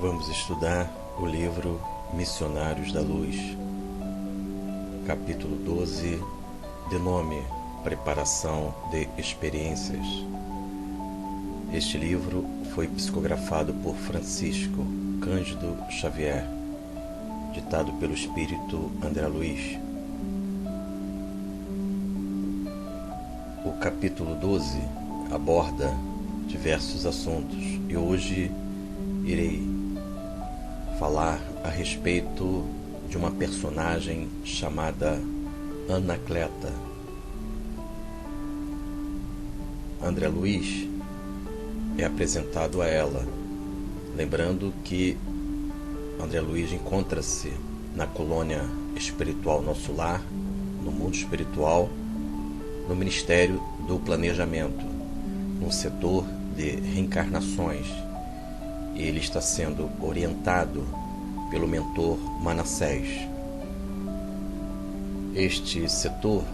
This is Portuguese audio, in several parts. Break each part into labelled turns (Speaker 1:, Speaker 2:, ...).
Speaker 1: Vamos estudar o livro Missionários da Luz, capítulo 12, de nome Preparação de Experiências. Este livro foi psicografado por Francisco Cândido Xavier, ditado pelo espírito André Luiz. O capítulo 12 aborda diversos assuntos e hoje irei falar a respeito de uma personagem chamada Anacleta. André Luiz é apresentado a ela, lembrando que André Luiz encontra-se na colônia espiritual Nosso Lar, no mundo espiritual, no Ministério do Planejamento, no setor de reencarnações. E ele está sendo orientado pelo mentor Manassés. Este setor,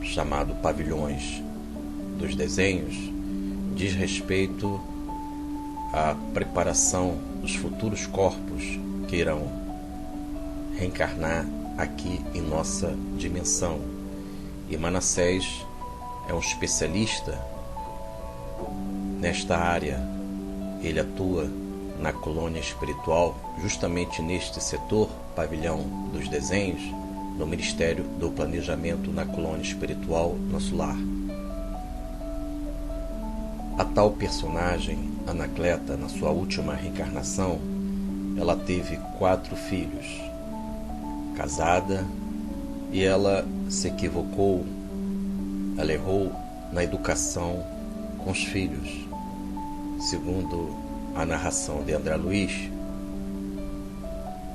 Speaker 1: chamado Pavilhões dos Desenhos, diz respeito à preparação dos futuros corpos que irão reencarnar aqui em nossa dimensão. E Manassés é um especialista nesta área. Ele atua na colônia espiritual, justamente neste setor, Pavilhão dos Desenhos, no Ministério do Planejamento, na colônia espiritual Nosso Lar. A tal personagem, Anacleta, na sua última reencarnação, ela teve 4 filhos, casada, e ela se equivocou, ela errou na educação com os filhos. Segundo a narração de André Luiz,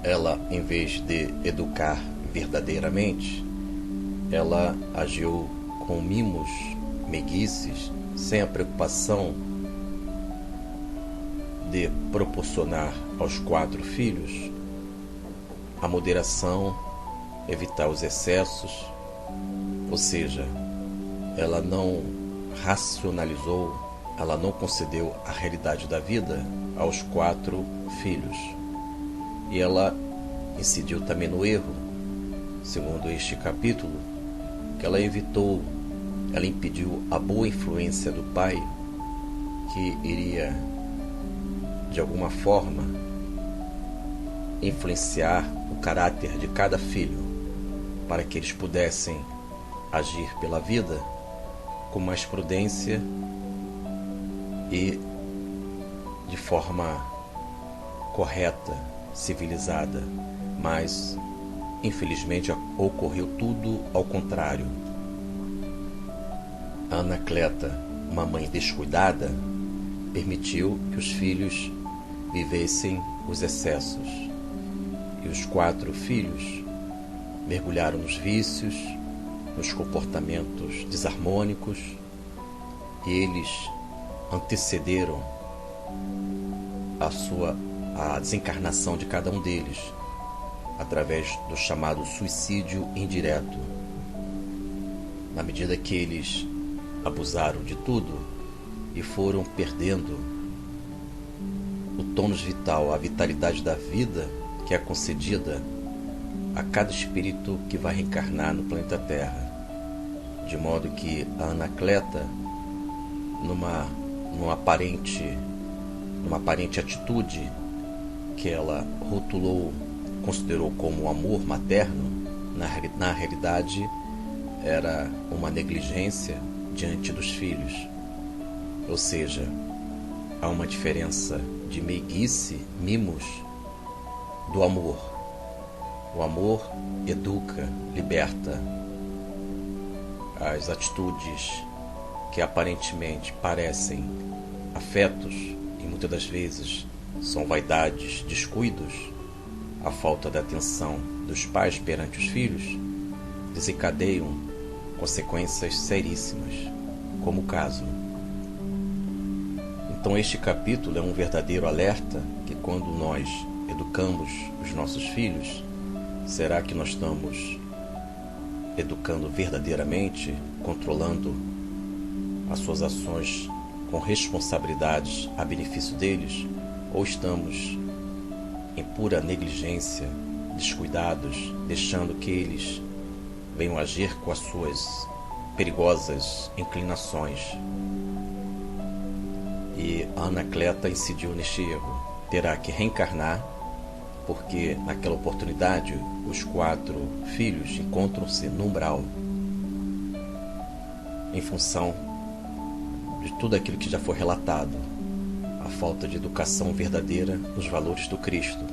Speaker 1: ela, em vez de educar verdadeiramente, ela agiu com mimos, meiguices, sem a preocupação de proporcionar aos 4 filhos a moderação, evitar os excessos, ou seja, ela não racionalizou, ela não concedeu a realidade da vida aos 4 filhos. E ela incidiu também no erro, segundo este capítulo, que ela evitou, ela impediu a boa influência do pai, que iria, de alguma forma, influenciar o caráter de cada filho, para que eles pudessem agir pela vida com mais prudência e de forma correta, civilizada. Mas, infelizmente, ocorreu tudo ao contrário. A Anacleta, uma mãe descuidada, permitiu que os filhos vivessem os excessos. E os 4 filhos mergulharam nos vícios, nos comportamentos desarmônicos, e eles antecederam a desencarnação de cada um deles através do chamado suicídio indireto. Na medida que eles abusaram de tudo e foram perdendo o tônus vital, a vitalidade da vida que é concedida a cada espírito que vai reencarnar no planeta Terra, de modo que a Anacleta, numa aparente atitude que ela rotulou, considerou como amor materno, na realidade era uma negligência diante dos filhos. Ou seja, há uma diferença de meiguice, mimos, do amor. O amor educa, liberta. As atitudes que aparentemente parecem afetos e muitas das vezes são vaidades, descuidos, a falta de atenção dos pais perante os filhos, desencadeiam consequências seríssimas, como o caso. Então este capítulo é um verdadeiro alerta que quando nós educamos os nossos filhos, será que nós estamos educando verdadeiramente, controlando as suas ações com responsabilidades a benefício deles, ou estamos em pura negligência, descuidados, deixando que eles venham agir com as suas perigosas inclinações. E a Anacleta incidiu neste erro. Terá que reencarnar, porque naquela oportunidade os 4 filhos encontram-se no umbral, em função de tudo aquilo que já foi relatado, a falta de educação verdadeira nos valores do Cristo.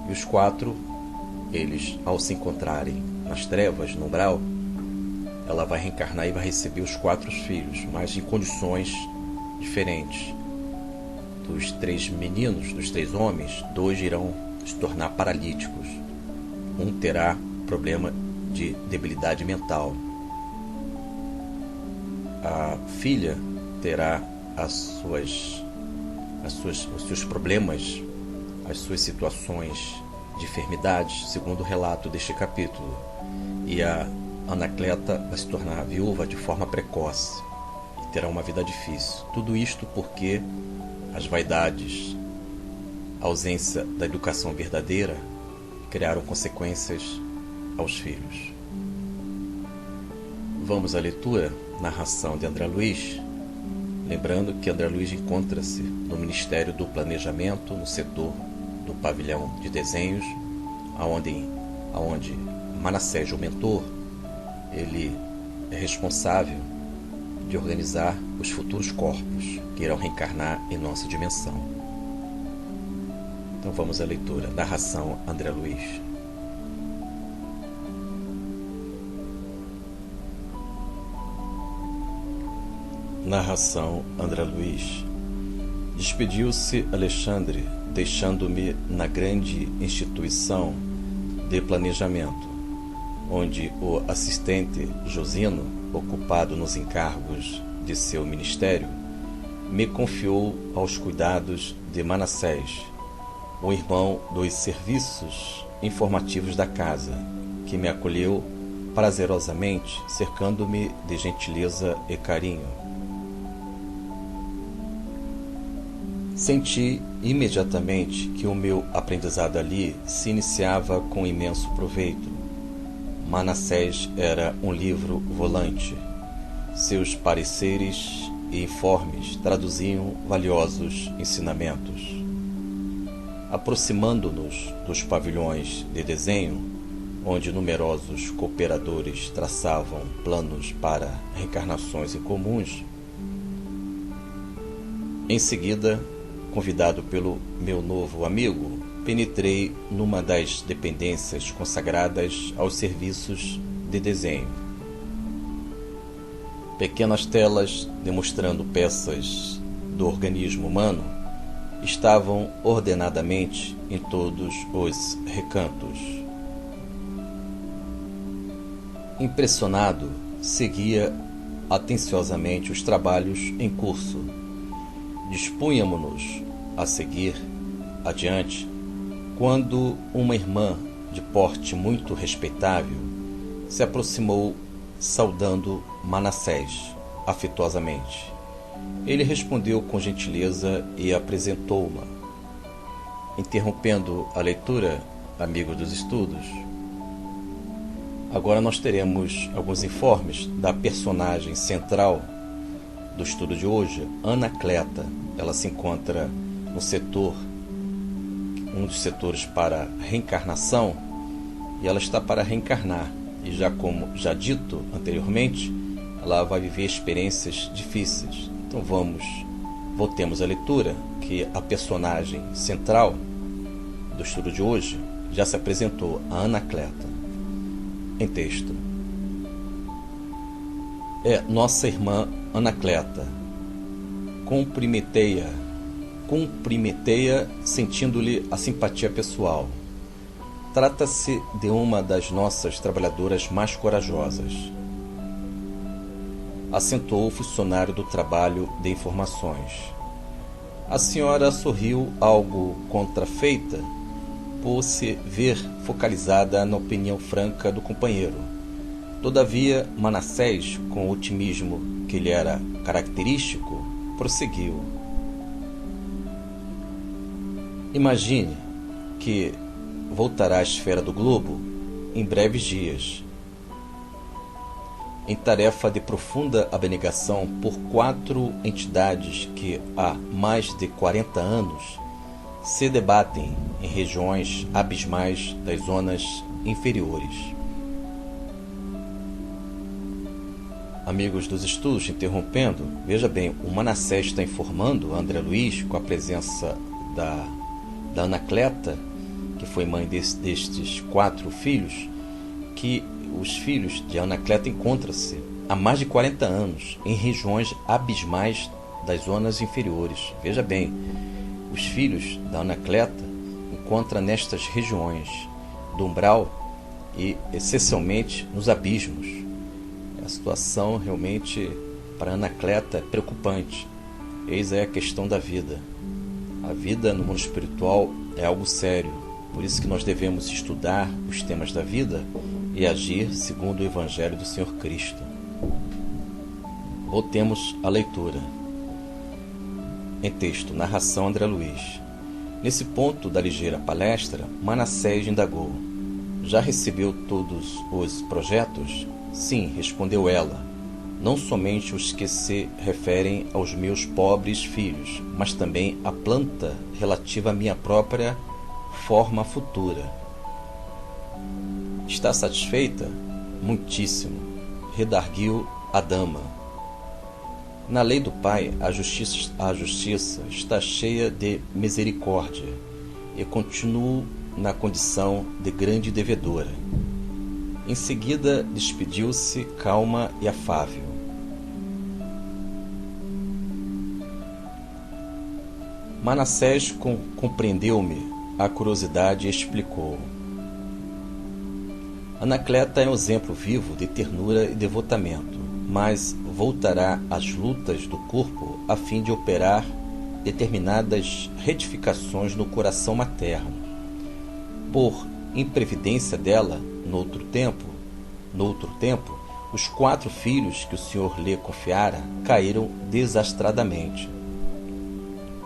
Speaker 1: E os 4, eles, ao se encontrarem nas trevas, no umbral, ela vai reencarnar e vai receber os 4 filhos, mas em condições diferentes. Dos 3 meninos, dos 3 homens, 2 irão se tornar paralíticos. Um terá problema de debilidade mental. A filha terá os seus problemas, as suas situações de enfermidades, segundo o relato deste capítulo. E a Anacleta vai se tornar viúva de forma precoce e terá uma vida difícil. Tudo isto porque as vaidades, a ausência da educação verdadeira criaram consequências aos filhos. Vamos à leitura, narração de André Luiz. Lembrando que André Luiz encontra-se no Ministério do Planejamento, no setor do pavilhão de desenhos, aonde Manassés, o mentor, ele é responsável de organizar os futuros corpos que irão reencarnar em nossa dimensão. Então vamos à leitura. Narração André Luiz. Narração André Luiz. Despediu-se Alexandre, deixando-me na grande instituição de planejamento, onde o assistente Josino, ocupado nos encargos de seu ministério, me confiou aos cuidados de Manassés, o irmão dos serviços informativos da casa, que me acolheu prazerosamente, cercando-me de gentileza e carinho. Senti imediatamente que o meu aprendizado ali se iniciava com imenso proveito. Manassés era um livro volante. Seus pareceres e informes traduziam valiosos ensinamentos. Aproximando-nos dos pavilhões de desenho, onde numerosos cooperadores traçavam planos para reencarnações incomuns, em seguida, convidado pelo meu novo amigo, penetrei numa das dependências consagradas aos serviços de desenho. Pequenas telas demonstrando peças do organismo humano estavam ordenadamente em todos os recantos. Impressionado, seguia atenciosamente os trabalhos em curso. Dispunhamo-nos a seguir adiante, quando uma irmã de porte muito respeitável se aproximou, saudando Manassés afetuosamente. Ele respondeu com gentileza e apresentou-ma. Interrompendo a leitura, amigo dos estudos, agora nós teremos alguns informes da personagem central do estudo de hoje, Anacleta. Ela se encontra no setor, um dos setores para reencarnação, e ela está para reencarnar. E como já dito anteriormente, ela vai viver experiências difíceis. Então voltemos à leitura, que a personagem central do estudo de hoje já se apresentou, a Anacleta. Em texto. É nossa irmã Anacleta. Cumprimentei-a sentindo-lhe a simpatia pessoal. Trata-se de uma das nossas trabalhadoras mais corajosas. Acentuou o funcionário do trabalho de informações. A senhora sorriu algo contrafeita por se ver focalizada na opinião franca do companheiro. Todavia, Manassés, com o otimismo que lhe era característico, prosseguiu. Imagine, que voltará à esfera do globo em breves dias, em tarefa de profunda abnegação por 4 entidades que há mais de 40 anos se debatem em regiões abismais das zonas inferiores. Amigos dos estudos, interrompendo, veja bem, o Manassés está informando a André Luiz, com a presença da Anacleta, que foi mãe destes 4 filhos, que os filhos de Anacleta encontram-se há mais de 40 anos em regiões abismais das zonas inferiores. Veja bem, os filhos da Anacleta encontram nestas regiões do umbral e essencialmente nos abismos. A situação realmente para Anacleta é preocupante. Eis aí a questão da vida. A vida no mundo espiritual é algo sério. Por isso que nós devemos estudar os temas da vida e agir segundo o Evangelho do Senhor Cristo. Voltemos à leitura. Em texto, narração André Luiz. Nesse ponto da ligeira palestra, Manassés indagou: já recebeu todos os projetos? Sim, respondeu ela. Não somente os que se referem aos meus pobres filhos, mas também a planta relativa à minha própria forma futura. Está satisfeita? Muitíssimo, redarguiu a dama. Na lei do Pai, a justiça está cheia de misericórdia, e continuo na condição de grande devedora. Em seguida, despediu-se calma e afável. Manassés compreendeu-me a curiosidade e explicou. Anacleta é um exemplo vivo de ternura e devotamento, mas voltará às lutas do corpo a fim de operar determinadas retificações no coração materno. Por imprevidência dela, no outro tempo, os 4 filhos que o Senhor lhe confiara caíram desastradamente.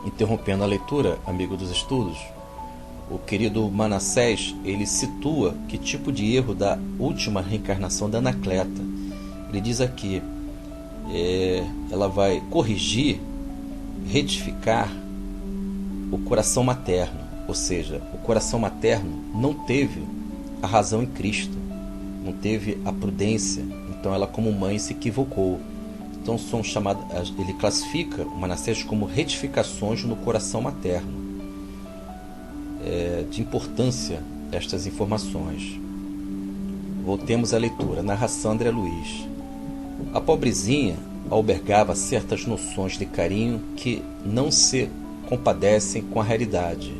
Speaker 1: Interrompendo a leitura, amigo dos estudos, o querido Manassés, ele situa que tipo de erro da última reencarnação da Anacleta. Ele diz aqui, ela vai corrigir, retificar o coração materno, ou seja, o coração materno não teve a razão em Cristo, não teve a prudência, então ela como mãe se equivocou. Então são chamadas, ele classifica o Manassés como retificações no coração materno. De importância estas informações. Voltemos à leitura. Narração André Luiz. A pobrezinha albergava certas noções de carinho que não se compadecem com a realidade.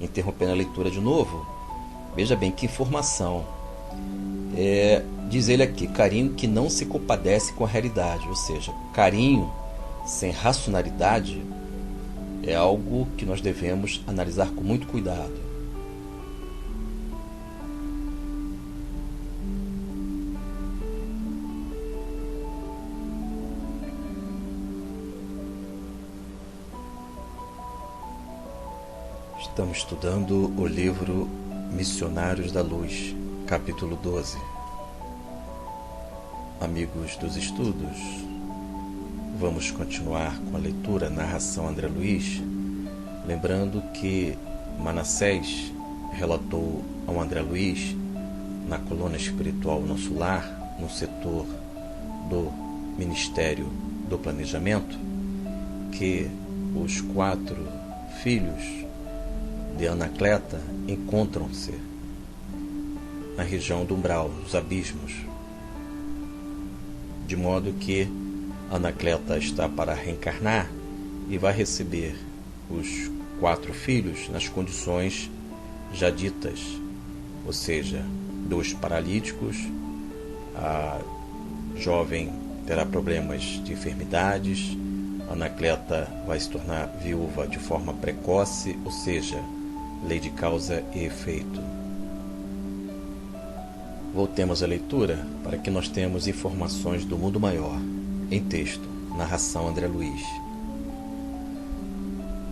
Speaker 1: Interrompendo a leitura de novo, veja bem que informação. Diz ele aqui, carinho que não se compadece com a realidade, ou seja, carinho sem racionalidade é algo que nós devemos analisar com muito cuidado. Estamos estudando o livro Missionários da Luz, capítulo 12. Amigos dos estudos, vamos continuar com a leitura, narração André Luiz, lembrando que Manassés relatou ao André Luiz, na coluna espiritual Nosso Lar, no setor do Ministério do Planejamento, que os 4 filhos de Anacleta encontram-se na região do umbral, dos abismos, de modo que Anacleta está para reencarnar e vai receber os 4 filhos nas condições já ditas, ou seja, 2 paralíticos, a jovem terá problemas de enfermidades, Anacleta vai se tornar viúva de forma precoce, ou seja, lei de causa e efeito. Voltemos à leitura para que nós tenhamos informações do mundo maior. Em texto, narração André Luiz.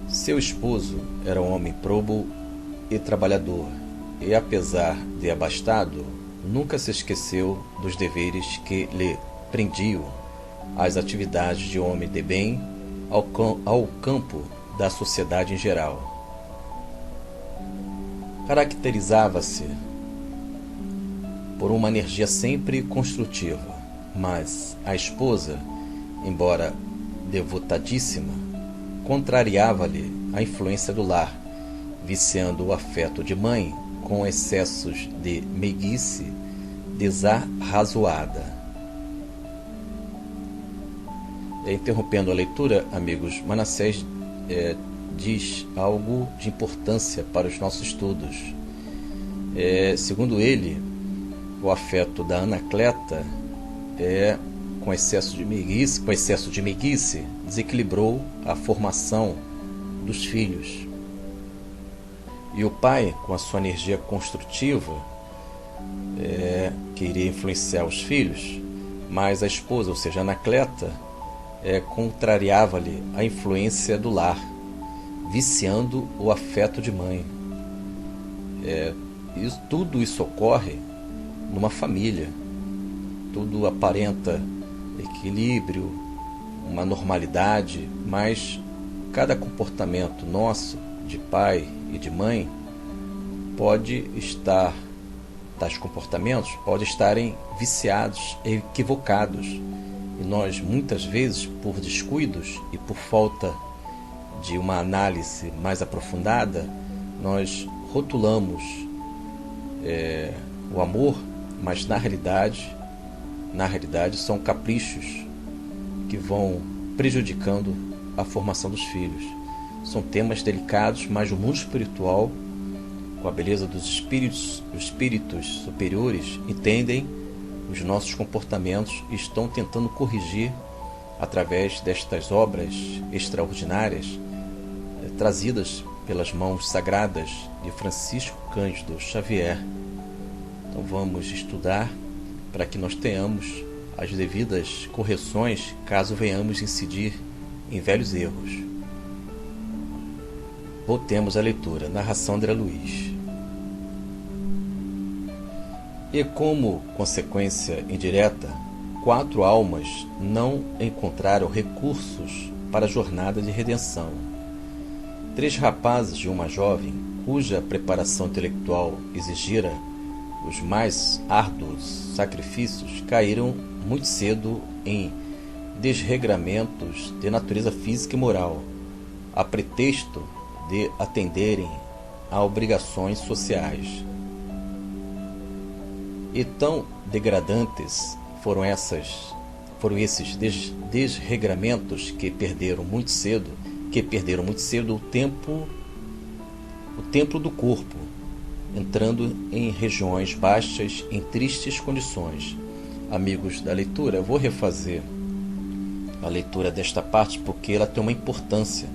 Speaker 1: Seu esposo era um homem probo e trabalhador, e apesar de abastado, nunca se esqueceu dos deveres que lhe prendiam às atividades de homem de bem ao campo da sociedade em geral. Caracterizava-se por uma energia sempre construtiva, mas a esposa, embora devotadíssima, contrariava-lhe a influência do lar, viciando o afeto de mãe com excessos de meiguice desarrazoada. Interrompendo a leitura, amigos, Manassés diz algo de importância para os nossos estudos. Segundo ele, o afeto da Anacleta com excesso de meiguice, desequilibrou a formação dos filhos. E o pai, com a sua energia construtiva, queria influenciar os filhos, mas a esposa, ou seja, a Anacleta, contrariava-lhe a influência do lar, viciando o afeto de mãe. Tudo isso ocorre numa família. Tudo aparenta equilíbrio, uma normalidade, mas cada comportamento nosso, de pai e de mãe, tais comportamentos podem estarem viciados, equivocados. E nós, muitas vezes, por descuidos e por falta de uma análise mais aprofundada, nós rotulamos o amor, mas na realidade são caprichos que vão prejudicando a formação dos filhos. São temas delicados, mas o mundo espiritual, com a beleza dos espíritos superiores, entendem os nossos comportamentos e estão tentando corrigir através destas obras extraordinárias trazidas pelas mãos sagradas de Francisco Cândido Xavier. Então vamos estudar para que nós tenhamos as devidas correções caso venhamos incidir em velhos erros. Voltemos à leitura. Narração André Luiz. E como consequência indireta, 4 almas não encontraram recursos para a jornada de redenção. 3 rapazes e uma jovem, cuja preparação intelectual exigira os mais árduos sacrifícios, caíram muito cedo em desregramentos de natureza física e moral, a pretexto de atenderem a obrigações sociais. E tão degradantes foram esses desregramentos que perderam muito cedo o templo do corpo, entrando em regiões baixas em tristes condições. Amigos da leitura, eu vou refazer a leitura desta parte porque ela tem uma importância,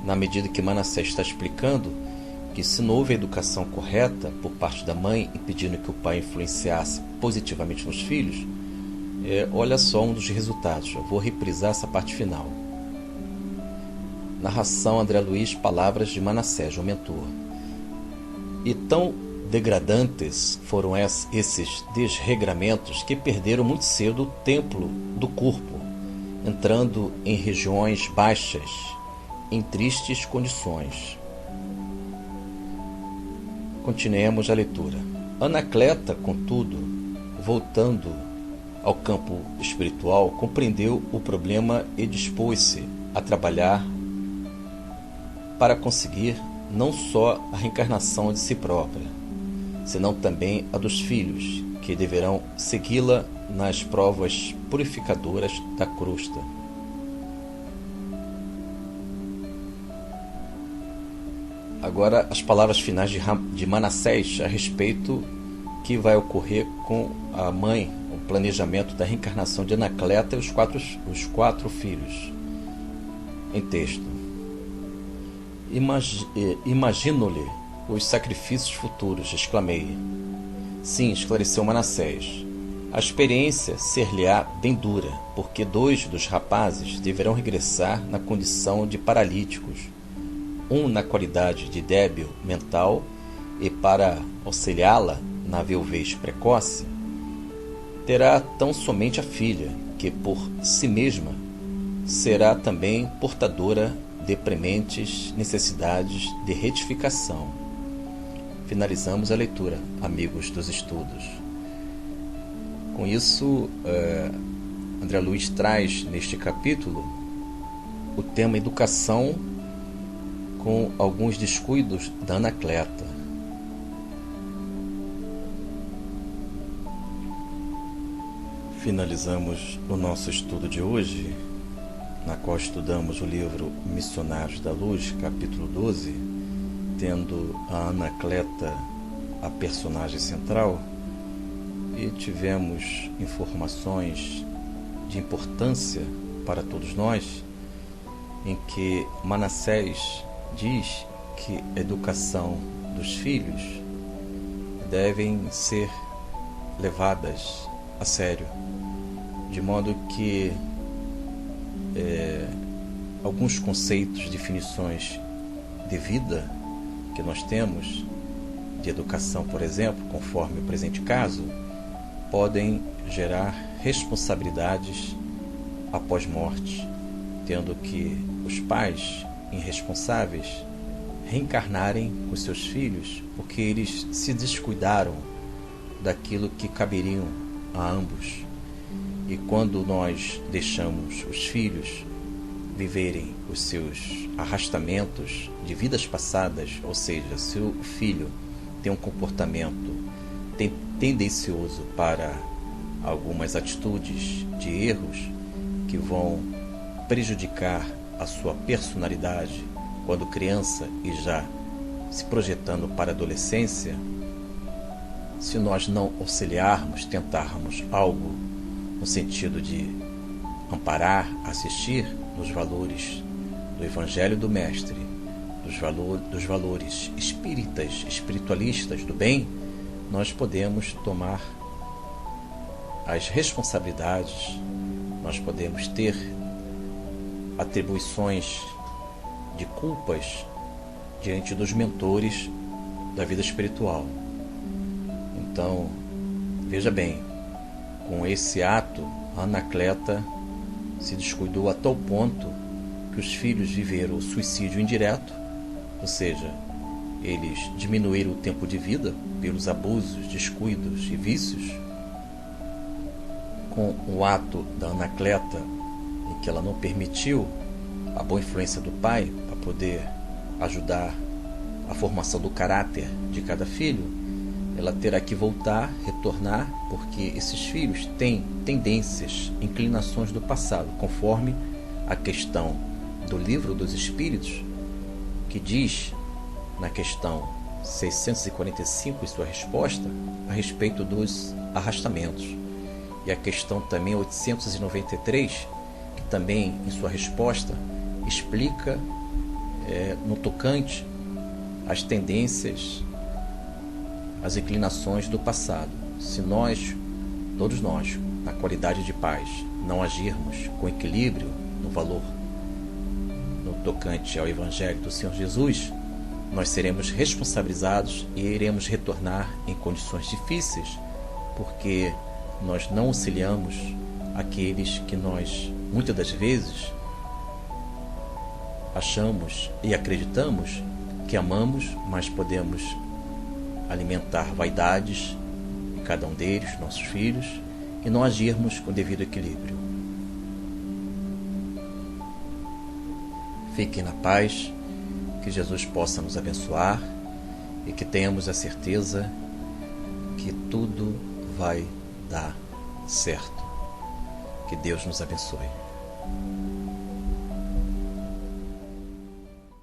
Speaker 1: na medida que Manassés está explicando que se não houve a educação correta por parte da mãe, impedindo que o pai influenciasse positivamente nos filhos, olha só um dos resultados. Eu vou reprisar essa parte final. Narração André Luiz, palavras de Manassés, o mentor. E tão degradantes foram esses desregramentos que perderam muito cedo o templo do corpo, entrando em regiões baixas, em tristes condições. Continuemos a leitura. Anacleta, contudo, voltando ao campo espiritual, compreendeu o problema e dispôs-se a trabalhar para conseguir não só a reencarnação de si própria, senão também a dos filhos, que deverão segui-la nas provas purificadoras da crosta. Agora as palavras finais de Manassés a respeito que vai ocorrer com a mãe, o planejamento da reencarnação de Anacleta e os quatro filhos. Em texto. Imagino-lhe os sacrifícios futuros, exclamei. Sim, esclareceu Manassés. A experiência ser-lhe-á bem dura, porque 2 dos rapazes deverão regressar na condição de paralíticos, um na qualidade de débil mental e para auxiliá-la na viuvez precoce, terá tão somente a filha, que por si mesma será também portadora de prementes necessidades de retificação. Finalizamos a leitura, amigos dos estudos. Com isso, André Luiz traz neste capítulo o tema educação com alguns descuidos da Anacleta. Finalizamos o nosso estudo de hoje, na qual estudamos o livro Missionários da Luz, capítulo 12, tendo a Anacleta a personagem central, e tivemos informações de importância para todos nós, em que Manassés diz que a educação dos filhos devem ser levadas a sério, de modo que alguns conceitos, definições de vida que nós temos, de educação, por exemplo, conforme o presente caso, podem gerar responsabilidades após morte, tendo que os pais irresponsáveis reencarnarem com seus filhos porque eles se descuidaram daquilo que caberiam a ambos. E quando nós deixamos os filhos viverem os seus arrastamentos de vidas passadas, ou seja, se o filho tem um comportamento tendencioso para algumas atitudes de erros que vão prejudicar a sua personalidade quando criança e já se projetando para a adolescência, se nós não auxiliarmos, tentarmos algo no sentido de amparar, assistir nos valores do Evangelho do Mestre, dos valores espíritas, espiritualistas do bem, nós podemos tomar as responsabilidades, nós podemos ter atribuições de culpas diante dos mentores da vida espiritual. Então, veja bem, com esse ato, a Anacleta se descuidou a tal ponto que os filhos viveram o suicídio indireto, ou seja, eles diminuíram o tempo de vida pelos abusos, descuidos e vícios. Com o ato da Anacleta, em que ela não permitiu a boa influência do pai para poder ajudar a formação do caráter de cada filho, ela terá que voltar, retornar, porque esses filhos têm tendências, inclinações do passado, conforme a questão do Livro dos Espíritos, que diz na questão 645 em sua resposta a respeito dos arrastamentos, e a questão também 893, que também em sua resposta explica no tocante às tendências, as inclinações do passado. Se nós, todos nós, na qualidade de pais, não agirmos com equilíbrio no valor no tocante ao Evangelho do Senhor Jesus, nós seremos responsabilizados e iremos retornar em condições difíceis, porque nós não auxiliamos aqueles que nós, muitas das vezes, achamos e acreditamos que amamos, mas podemos alimentar vaidades em cada um deles, nossos filhos, e não agirmos com devido equilíbrio. Fiquem na paz, que Jesus possa nos abençoar e que tenhamos a certeza que tudo vai dar certo. Que Deus nos abençoe.